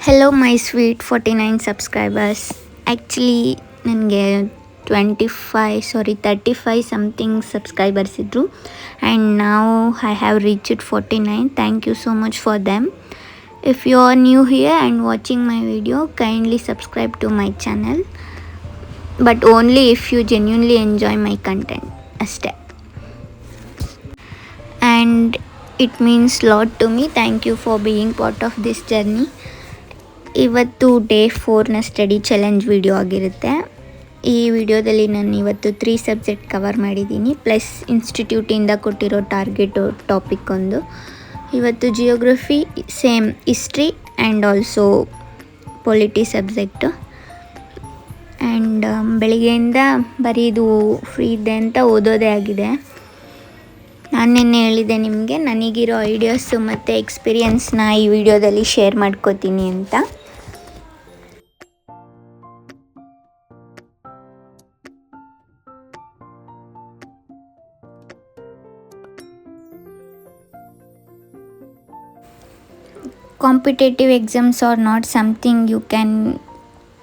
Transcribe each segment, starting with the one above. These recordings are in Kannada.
Hello my sweet 49 subscribers. Actually ನನಗೆ 35 something subscribers ಇದ್ದರು and now I have reached 49. Thank you so much for them. If you are new here and watching my video, kindly subscribe to my channel, but only if you genuinely enjoy my content ಅಷ್ಟೇ. And it means lot to me. Thank you for being part of this journey. ಇವತ್ತು ಡೇ 4ನ ಸ್ಟಡಿ ಚಾಲೆಂಜ್ ವಿಡಿಯೋ ಆಗಿರುತ್ತೆ. ಈ ವಿಡಿಯೋದಲ್ಲಿ ನಾನು ಇವತ್ತು 3 ಸಬ್ಜೆಕ್ಟ್ ಕವರ್ ಮಾಡಿದ್ದೀನಿ, ಪ್ಲಸ್ ಇನ್ಸ್ಟಿಟ್ಯೂಟಿಂದ ಕೊಟ್ಟಿರೋ ಟಾರ್ಗೆಟು ಟಾಪಿಕ್ ಒಂದು. ಇವತ್ತು geography, same history and also polity subject. And ಬೆಳಿಗ್ಗೆಯಿಂದ ಬರೀ ಇದು ಫ್ರೀ ಇದೆ ಅಂತ ಓದೋದೇ ಆಗಿದೆ. ನಾನು ನಿನ್ನೆ ಹೇಳಿದೆ ನಿಮಗೆ ನನಗಿರೋ ಐಡಿಯಾಸು ಮತ್ತು ಎಕ್ಸ್ಪೀರಿಯನ್ಸ್ನ ಈ ವಿಡಿಯೋದಲ್ಲಿ ಶೇರ್ ಮಾಡ್ಕೋತೀನಿ ಅಂತ. Competitive exams are not something you can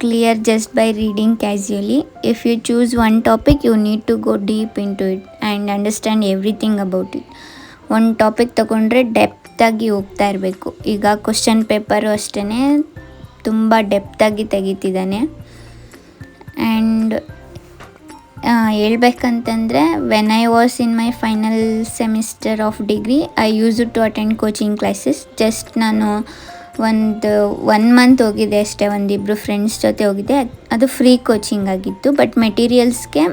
clear just by reading casually. If you choose one topic, you need to go deep into it and understand everything about it. ಒಂದು ಟಾಪಿಕ್ ತೊಗೊಂಡ್ರೆ ಡೆಪ್ತಾಗಿ ಹೋಗ್ತಾ ಇರಬೇಕು. ಈಗ ಕ್ವಶನ್ ಪೇಪರು ಅಷ್ಟೇ ತುಂಬ ಡೆಪ್ತಾಗಿ ತೆಗಿತಿದ್ದಾನೆ. ಆ್ಯಂಡ್ ಹೇಳ್ಬೇಕಂತಂದರೆ when I was in my final semester of degree, I use to attend coaching classes. Just ನಾನು ಒನ್ ಮಂತ್ ಹೋಗಿದ್ದೆ ಅಷ್ಟೇ, ಒಂದಿಬ್ಬರು ಫ್ರೆಂಡ್ಸ್ ಜೊತೆ ಹೋಗಿದ್ದೆ. ಅದು ಫ್ರೀ ಕೋಚಿಂಗ್ ಆಗಿತ್ತು, ಬಟ್ ಮೆಟೀರಿಯಲ್ಸ್ಗೆ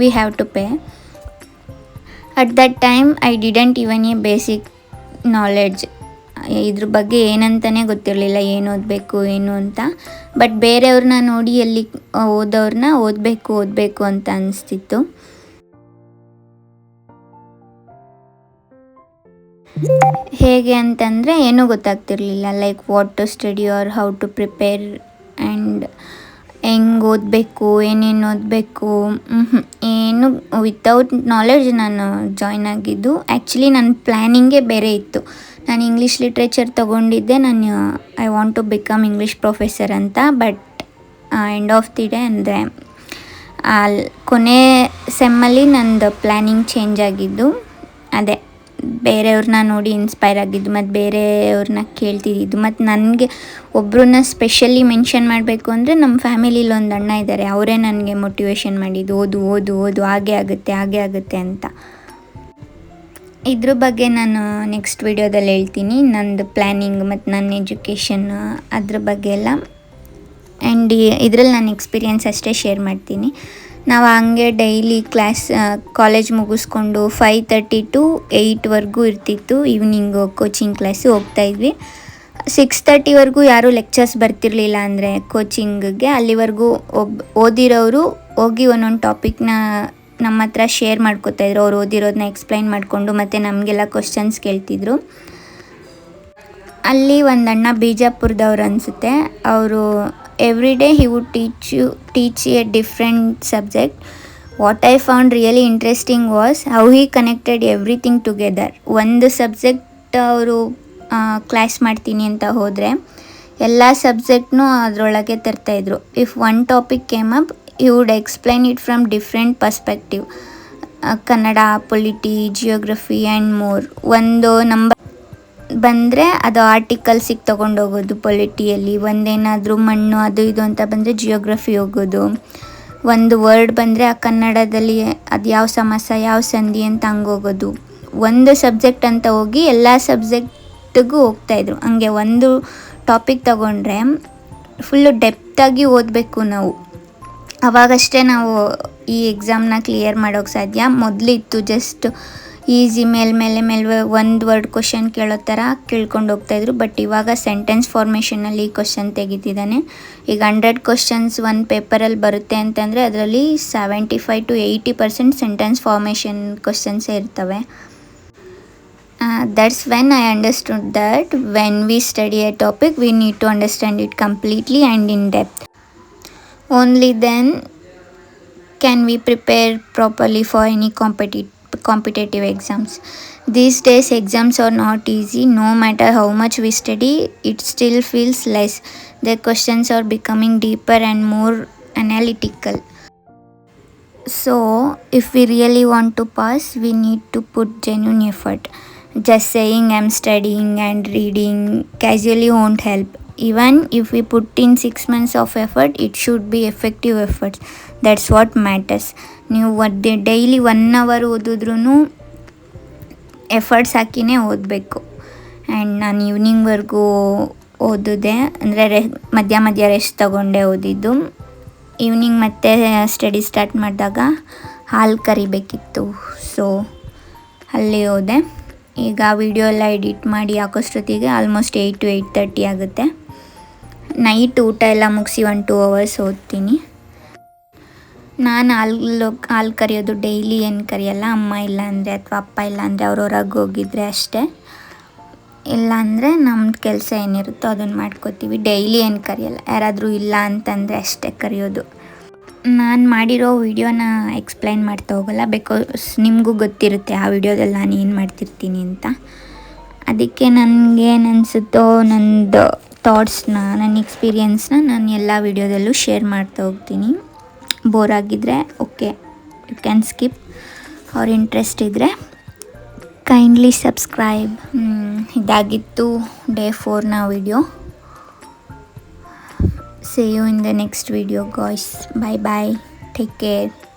we have to pay. At that time I didn't even a basic knowledge. ಇದ್ರ ಬಗ್ಗೆ ಏನಂತಲೇ ಗೊತ್ತಿರಲಿಲ್ಲ, ಏನು ಓದಬೇಕು ಏನು ಅಂತ. ಬಟ್ ಬೇರೆಯವ್ರನ್ನ ನೋಡಿ ಅಲ್ಲಿ ಓದೋರನ್ನ ಓದಬೇಕು ಅಂತ ಅನಿಸ್ತಿತ್ತು. ಹೇಗೆ ಅಂತಂದರೆ ಏನೂ ಗೊತ್ತಾಗ್ತಿರ್ಲಿಲ್ಲ, like what to study or how to prepare and ಹೆಂಗೆ ಓದಬೇಕು, ಏನೇನು ಓದಬೇಕು, ಏನು ವಿತೌಟ್ ನಾಲೆಡ್ಜ್ ನಾನು ಜಾಯ್ನ್ ಆಗಿದ್ದು. ಆ್ಯಕ್ಚುಲಿ ನನ್ನ ಪ್ಲ್ಯಾನಿಂಗೇ ಬೇರೆ ಇತ್ತು. ನಾನು ಇಂಗ್ಲೀಷ್ ಲಿಟ್ರೇಚರ್ ತೊಗೊಂಡಿದ್ದೆ, ನಾನು I want to become English professor ಅಂತ. But end of the day ಅಂದರೆ ಕೊನೆ ಸೆಮ್ಮಲ್ಲಿ ನಂದು ಪ್ಲ್ಯಾನಿಂಗ್ ಚೇಂಜ್ ಆಗಿದ್ದು. ಅದೇ ಬೇರೆಯವ್ರನ್ನ ನೋಡಿ ಇನ್ಸ್ಪೈರ್ ಆಗಿದ್ದು ಮತ್ತು ಬೇರೆಯವ್ರನ್ನ ಕೇಳ್ತಿದ್ದಿದ್ದು. ಮತ್ತು ನನಗೆ ಒಬ್ಬರನ್ನ ಸ್ಪೆಷಲಿ ಮೆನ್ಷನ್ ಮಾಡಬೇಕು ಅಂದರೆ ನಮ್ಮ ಫ್ಯಾಮಿಲಿಲಿ ಒಂದು ಅಣ್ಣ ಇದ್ದಾರೆ, ಅವರೇ ನನಗೆ ಮೋಟಿವೇಶನ್ ಮಾಡಿದ್ದು, ಓದು ಓದು ಓದು ಹಾಗೆ ಆಗುತ್ತೆ ಅಂತ. ಇದ್ರ ಬಗ್ಗೆ ನಾನು ನೆಕ್ಸ್ಟ್ ವಿಡಿಯೋದಲ್ಲಿ ಹೇಳ್ತೀನಿ, ನಂದು ಪ್ಲ್ಯಾನಿಂಗ್ ಮತ್ತು ನನ್ನ ಎಜುಕೇಷನ್ ಅದ್ರ ಬಗ್ಗೆ ಎಲ್ಲ. ಆ್ಯಂಡ್ ಇದರಲ್ಲಿ ನಾನು ಎಕ್ಸ್ಪೀರಿಯನ್ಸ್ ಅಷ್ಟೇ ಶೇರ್ ಮಾಡ್ತೀನಿ. ನಾವು ಹಂಗೆ ಡೈಲಿ ಕಾಲೇಜ್ ಮುಗಿಸ್ಕೊಂಡು 5:30 to 8ವರೆಗೂ ಇರ್ತಿತ್ತು. ಈವ್ನಿಂಗು ಕೋಚಿಂಗ್ ಕ್ಲಾಸು ಹೋಗ್ತಾಯಿದ್ವಿ. 6:30ವರೆಗೂ ಯಾರೂ ಲೆಕ್ಚರ್ಸ್ ಬರ್ತಿರಲಿಲ್ಲ ಅಂದರೆ ಕೋಚಿಂಗಿಗೆ. ಅಲ್ಲಿವರೆಗೂ ಓದಿರೋರು ಹೋಗಿ ಒಂದೊಂದು ಟಾಪಿಕ್ನ ನಮ್ಮ ಹತ್ರ ಶೇರ್ ಮಾಡ್ಕೋತಾಯಿದ್ರು. ಅವ್ರು ಓದಿರೋದನ್ನ ಎಕ್ಸ್ಪ್ಲೈನ್ ಮಾಡಿಕೊಂಡು ಮತ್ತು ನಮಗೆಲ್ಲ ಕ್ವಶನ್ಸ್ ಕೇಳ್ತಿದ್ರು. ಅಲ್ಲಿ ಒಂದು ಅಣ್ಣ ಬಿಜಾಪುರದವ್ರು ಅನಿಸುತ್ತೆ, ಅವರು every day he would teach a different subject. What I found really interesting was how he connected everything together. ಒಂದು ಸಬ್ಜೆಕ್ಟ್ ಅವರು ಕ್ಲಾಸ್ ಮಾಡ್ತೀನಿ ಅಂತ ಹೋದರೆ ಎಲ್ಲ ಸಬ್ಜೆಕ್ಟ್ನೂ ಅದರೊಳಗೆ ತರ್ತಾಯಿದ್ರು. If one topic came up, he would explain it from different perspective, Kannada, polity, geography and more. ಒಂದು ನಂಬರ್ ಬಂದರೆ ಅದು ಆರ್ಟಿಕಲ್ಸಿಗೆ ತೊಗೊಂಡೋಗೋದು ಪೊಲಿಟಿಯಲ್ಲಿ, ಒಂದೇನಾದರೂ ಮಣ್ಣು ಅದು ಇದು ಅಂತ ಬಂದರೆ ಜಿಯೋಗ್ರಫಿ ಹೋಗೋದು, ಒಂದು ವರ್ಡ್ ಬಂದರೆ ಆ ಕನ್ನಡದಲ್ಲಿ ಅದು ಯಾವ ಸಮಾಸ ಯಾವ ಸಂಧಿ ಅಂತ ಹಂಗೆ ಹೋಗೋದು. ಒಂದು ಸಬ್ಜೆಕ್ಟ್ ಅಂತ ಹೋಗಿ ಎಲ್ಲ ಸಬ್ಜೆಕ್ಟಿಗೂ ಹೋಗ್ತಾಯಿದ್ರು. ಹಂಗೆ ಒಂದು ಟಾಪಿಕ್ ತೊಗೊಂಡ್ರೆ ಫುಲ್ಲು ಡೆಪ್ತಾಗಿ ಓದಬೇಕು ನಾವು, ಅವಾಗಷ್ಟೇ ನಾವು ಈ ಎಕ್ಸಾಮ್ನ ಕ್ಲಿಯರ್ ಮಾಡೋಕ್ಕೆ ಸಾಧ್ಯ. ಮೊದಲಿತ್ತು ಜಸ್ಟ್ ಈಸಿ ಮೇಲೆ ಒಂದು ವರ್ಡ್ ಕ್ವಶನ್ ಕೇಳೋ ಥರ ಕೇಳ್ಕೊಂಡು ಹೋಗ್ತಾಯಿದ್ರು. ಬಟ್ ಇವಾಗ ಸೆಂಟೆನ್ಸ್ ಫಾರ್ಮೇಷನಲ್ಲಿ ಕ್ವಶನ್ ತೆಗಿತಿದ್ದಾನೆ. ಈಗ 100 ಕ್ವಶನ್ಸ್ ಒಂದು ಪೇಪರಲ್ಲಿ ಬರುತ್ತೆ ಅಂತಂದರೆ ಅದರಲ್ಲಿ 75 to 80% ಸೆಂಟೆನ್ಸ್ ಫಾರ್ಮೇಷನ್ ಕ್ವಶನ್ಸೇ ಇರ್ತವೆ. That's when I understood that when we study a topic, we need to understand it completely and in depth. Only then can we prepare properly for any competitive exams. These days exams are not easy. No matter how much we study, it still feels less. The questions are becoming deeper and more analytical. So if we really want to pass, we need to put genuine effort. Just saying I'm studying and reading casually won't help. Even if we put in 6 months of effort, it should be effective efforts. That's what matters. ನೀವು ಡೈಲಿ 1 hour ಓದಿದ್ರೂ ಎಫರ್ಟ್ಸ್ ಹಾಕಿನೇ ಓದಬೇಕು. ಆ್ಯಂಡ್ ನಾನು ಈವ್ನಿಂಗ್ವರೆಗೂ ಓದಿದೆ, ಅಂದರೆ ಮಧ್ಯ ರೆಸ್ಟ್ ತಗೊಂಡೆ ಓದಿದ್ದು. ಈವ್ನಿಂಗ್ ಮತ್ತೆ ಸ್ಟಡಿ ಸ್ಟಾರ್ಟ್ ಮಾಡಿದಾಗ ಹಾಲು ಕರಿಬೇಕಿತ್ತು, ಸೊ ಅಲ್ಲಿ ಹೋದೆ. ಈಗ ವಿಡಿಯೋ ಎಲ್ಲ ಎಡಿಟ್ ಮಾಡಿ ಹಾಕೋಷ್ಟೊತ್ತಿಗೆ ಆಲ್ಮೋಸ್ಟ್ 8 to 8:30 ಆಗುತ್ತೆ. ನೈಟ್ ಊಟ ಎಲ್ಲ ಮುಗಿಸಿ 1-2 hours ಓದ್ತೀನಿ. ನಾನು ಹಾಲು ಕರಿಯೋದು ಡೈಲಿ ಏನು ಕರಿಯಲ್ಲ. ಅಮ್ಮ ಇಲ್ಲ ಅಂದರೆ ಅಥವಾ ಅಪ್ಪ ಇಲ್ಲ ಅಂದರೆ ಅವ್ರು ಹೊರಗೆ ಹೋಗಿದ್ರೆ ಅಷ್ಟೇ. ಇಲ್ಲಾಂದರೆ ನಮ್ಮ ಕೆಲಸ ಏನಿರುತ್ತೋ ಅದನ್ನು ಮಾಡ್ಕೋತೀವಿ. ಡೈಲಿ ಏನು ಕರಿಯಲ್ಲ, ಯಾರಾದರೂ ಇಲ್ಲ ಅಂತಂದರೆ ಅಷ್ಟೇ ಕರಿಯೋದು. ನಾನು ಮಾಡಿರೋ ವಿಡಿಯೋನ ಎಕ್ಸ್ಪ್ಲೈನ್ ಮಾಡ್ತಾ ಹೋಗಲ್ಲ, ಬಿಕಾಸ್ ನಿಮಗೂ ಗೊತ್ತಿರುತ್ತೆ ಆ ವಿಡಿಯೋದಲ್ಲಿ ನಾನು ಏನು ಮಾಡ್ತಿರ್ತೀನಿ ಅಂತ. ಅದಕ್ಕೆ ನನಗೇನು ಅನಿಸುತ್ತೋ ನನ್ನದು ಥಾಟ್ಸ್ನ, ನನ್ನ ಎಕ್ಸ್ಪೀರಿಯನ್ಸ್ನ ನಾನು ಎಲ್ಲ ವಿಡಿಯೋದಲ್ಲೂ ಶೇರ್ ಮಾಡ್ತಾ ಹೋಗ್ತೀನಿ. ಬೋರ್ ಆಗಿದ್ದರೆ ಓಕೆ, ಯು ಕ್ಯಾನ್ ಸ್ಕಿಪ್. ಅವ್ರ ಇಂಟ್ರೆಸ್ಟ್ ಇದ್ದರೆ ಕೈಂಡ್ಲಿ ಸಬ್ಸ್ಕ್ರೈಬ್. ಇದಾಗಿತ್ತು ಡೇ 4ನ video. See you in the next video guys. Bye bye. Take care.